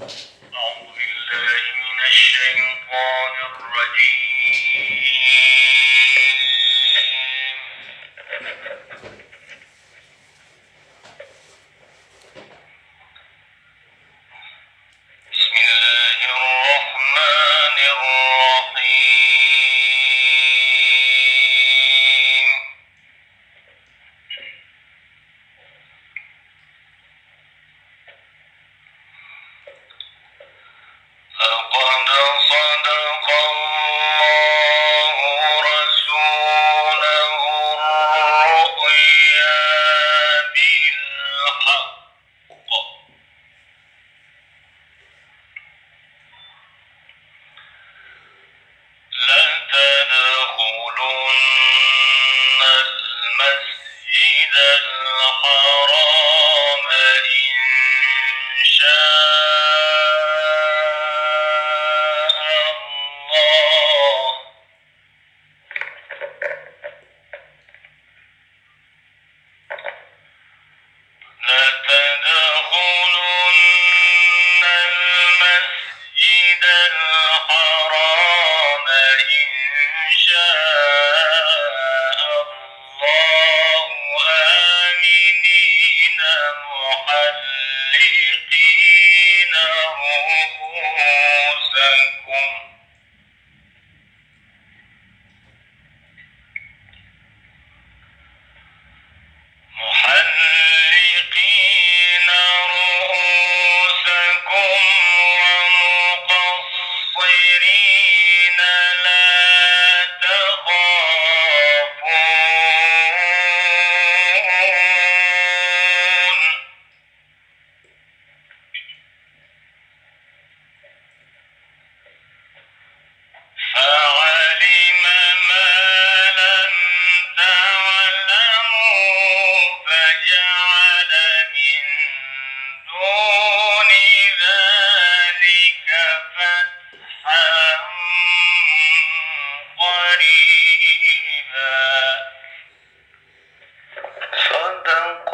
أعوذ بالله من الشيطان الرجيم. بسم الله الرحمن الرحيم. لقد صدق الله رسوله الرؤيا بالحق لتدخلن المسجد الحرام إن شاء الله لتدخلن المسجد الحرام إن شاء الله آمنين محلقين رؤوسكم ومقصرين لا تخافون فعلم ما لم تعلموا فجعل من دون ذلك فتحا قريبا. صدق